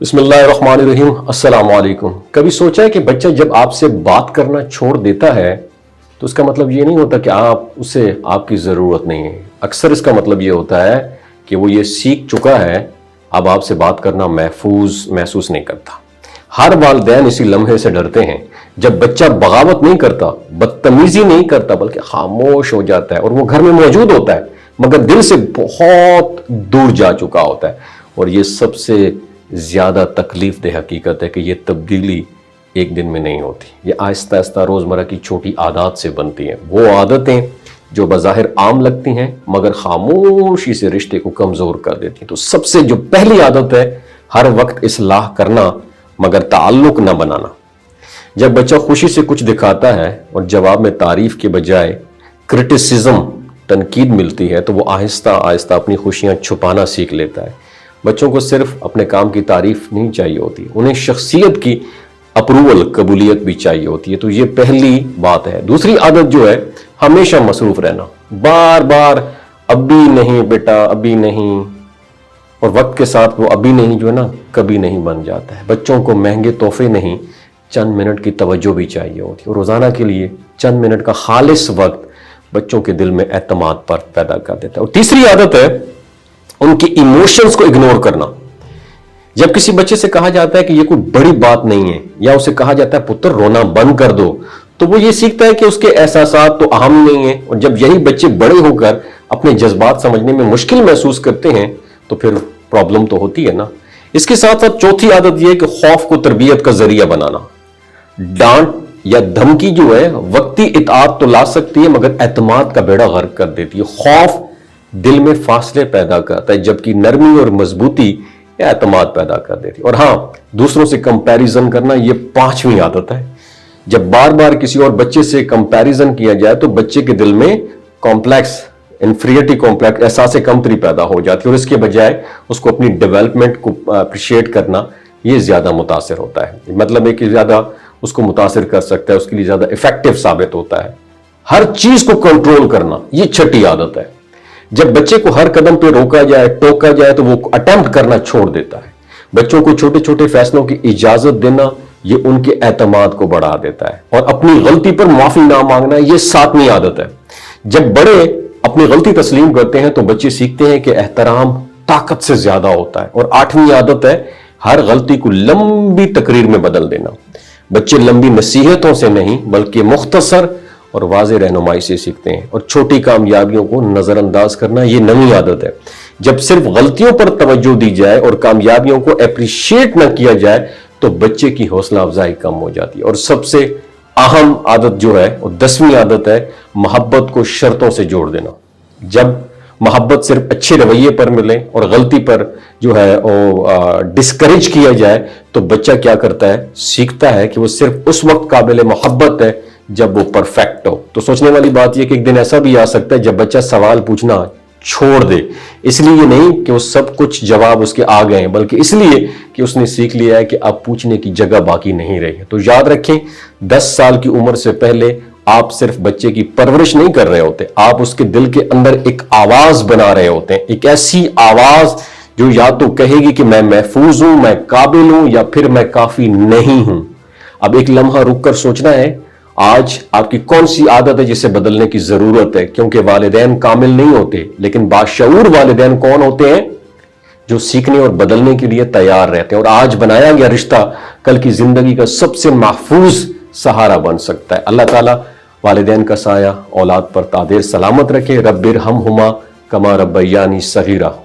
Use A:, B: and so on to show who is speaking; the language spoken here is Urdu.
A: بسم اللہ الرحمن الرحیم، السلام علیکم۔ کبھی سوچا ہے کہ بچہ جب آپ سے بات کرنا چھوڑ دیتا ہے تو اس کا مطلب یہ نہیں ہوتا کہ آپ کی ضرورت نہیں ہے۔ اکثر اس کا مطلب یہ ہوتا ہے کہ وہ یہ سیکھ چکا ہے، اب آپ سے بات کرنا محسوس نہیں کرتا۔ ہر والدین اسی لمحے سے ڈرتے ہیں جب بچہ بغاوت نہیں کرتا، بدتمیزی نہیں کرتا، بلکہ خاموش ہو جاتا ہے اور وہ گھر میں موجود ہوتا ہے مگر دل سے بہت دور جا چکا ہوتا ہے۔ اور یہ سب سے زیادہ تکلیف دہ حقیقت ہے کہ یہ تبدیلی ایک دن میں نہیں ہوتی، یہ آہستہ آہستہ روزمرہ کی چھوٹی عادات سے بنتی ہیں۔ وہ عادتیں جو بظاہر عام لگتی ہیں مگر خاموشی سے رشتے کو کمزور کر دیتی ہیں۔ تو سب سے جو پہلی عادت ہے، ہر وقت اصلاح کرنا مگر تعلق نہ بنانا۔ جب بچہ خوشی سے کچھ دکھاتا ہے اور جواب میں تعریف کے بجائے کرٹیسزم، تنقید ملتی ہے، تو وہ آہستہ آہستہ اپنی خوشیاں چھپانا سیکھ لیتا ہے۔ بچوں کو صرف اپنے کام کی تعریف نہیں چاہیے ہوتی، انہیں شخصیت کی اپروول، قبولیت بھی چاہیے ہوتی ہے۔ تو یہ پہلی بات ہے۔ دوسری عادت جو ہے، ہمیشہ مصروف رہنا، بار بار ابھی نہیں بیٹا، ابھی نہیں، اور وقت کے ساتھ وہ ابھی نہیں جو ہے نا کبھی نہیں بن جاتا ہے۔ بچوں کو مہنگے تحفے نہیں، چند منٹ کی توجہ بھی چاہیے ہوتی ہے، اور روزانہ کے لیے چند منٹ کا خالص وقت بچوں کے دل میں اعتماد پر پیدا کر دیتا ہے۔ اور تیسری عادت ہے ان کی ایموشنز کو اگنور کرنا۔ جب کسی بچے سے کہا جاتا ہے کہ یہ کوئی بڑی بات نہیں ہے، یا اسے کہا جاتا ہے پتر رونا بند کر دو، تو وہ یہ سیکھتا ہے کہ اس کے احساسات تو اہم نہیں ہیں۔ اور جب یہی بچے بڑے ہو کر اپنے جذبات سمجھنے میں مشکل محسوس کرتے ہیں تو پھر پرابلم تو ہوتی ہے نا۔ اس کے ساتھ ساتھ چوتھی عادت یہ ہے کہ خوف کو تربیت کا ذریعہ بنانا۔ ڈانٹ یا دھمکی جو ہے وقتی اطاعت تو لا سکتی ہے مگر اعتماد کا بیڑا غرق کر دیتی ہے۔ خوف دل میں فاصلے پیدا کرتا ہے جبکہ نرمی اور مضبوطی اعتماد پیدا کر دیتی ہے۔ اور ہاں، دوسروں سے کمپیریزن کرنا یہ پانچویں عادت ہے۔ جب بار بار کسی اور بچے سے کمپیریزن کیا جائے تو بچے کے دل میں کمپلیکس، انفیریٹی کمپلیکس، احساس کمتری پیدا ہو جاتی ہے، اور اس کے بجائے اس کو اپنی ڈیولپمنٹ کو اپریشیٹ کرنا یہ زیادہ متاثر ہوتا ہے۔ مطلب ہے کہ زیادہ اس کو متاثر کر سکتا ہے، اس کے لیے زیادہ افیکٹو ثابت ہوتا ہے۔ ہر چیز کو کنٹرول کرنا یہ چھٹی عادت ہے۔ جب بچے کو ہر قدم پہ روکا جائے، ٹوکا جائے تو وہ اٹیمپٹ کرنا چھوڑ دیتا ہے۔ بچوں کو چھوٹے چھوٹے فیصلوں کی اجازت دینا یہ ان کے اعتماد کو بڑھا دیتا ہے، اور اپنی غلطی پر معافی نہ مانگنا یہ ساتویں عادت ہے۔ جب بڑے اپنی غلطی تسلیم کرتے ہیں تو بچے سیکھتے ہیں کہ احترام طاقت سے زیادہ ہوتا ہے۔ اور آٹھویں عادت ہے ہر غلطی کو لمبی تقریر میں بدل دینا۔ بچے لمبی نصیحتوں سے نہیں بلکہ مختصر اور واضح رہنمائی سے سیکھتے ہیں۔ اور چھوٹی کامیابیوں کو نظر انداز کرنا یہ نئی عادت ہے۔ جب صرف غلطیوں پر توجہ دی جائے اور کامیابیوں کو اپریشیٹ نہ کیا جائے تو بچے کی حوصلہ افزائی کم ہو جاتی ہے۔ اور سب سے اہم عادت جو ہے وہ 10ویں عادت ہے، محبت کو شرطوں سے جوڑ دینا۔ جب محبت صرف اچھے رویے پر ملے اور غلطی پر جو ہے وہ ڈسکریج کیا جائے تو بچہ کیا کرتا ہے، سیکھتا ہے کہ وہ صرف اس وقت قابل محبت ہے جب وہ پرفیکٹ ہو۔ تو سوچنے والی بات یہ کہ ایک دن ایسا بھی آ سکتا ہے جب بچہ سوال پوچھنا چھوڑ دے، اس لیے نہیں کہ وہ سب کچھ جواب اس کے آ گئے ہیں بلکہ اس لیے کہ اس نے سیکھ لیا ہے کہ اب پوچھنے کی جگہ باقی نہیں رہی ہے۔ تو یاد رکھیں، 10 سال کی عمر سے پہلے آپ صرف بچے کی پرورش نہیں کر رہے ہوتے، آپ اس کے دل کے اندر ایک آواز بنا رہے ہوتے ہیں، ایک ایسی آواز جو یا تو کہے گی کہ میں محفوظ ہوں، میں قابل ہوں، یا پھر میں کافی نہیں ہوں۔ اب ایک لمحہ رک کر سوچنا ہے، آج آپ کی کون سی عادت ہے جسے بدلنے کی ضرورت ہے؟ کیونکہ والدین کامل نہیں ہوتے، لیکن باشعور والدین کون ہوتے ہیں؟ جو سیکھنے اور بدلنے کے لیے تیار رہتے ہیں۔ اور آج بنایا گیا رشتہ کل کی زندگی کا سب سے محفوظ سہارا بن سکتا ہے۔ اللہ تعالیٰ والدین کا سایہ اولاد پر تعدیر سلامت رکھے۔ رب ارحمہما کما ربیانی صغیرہ۔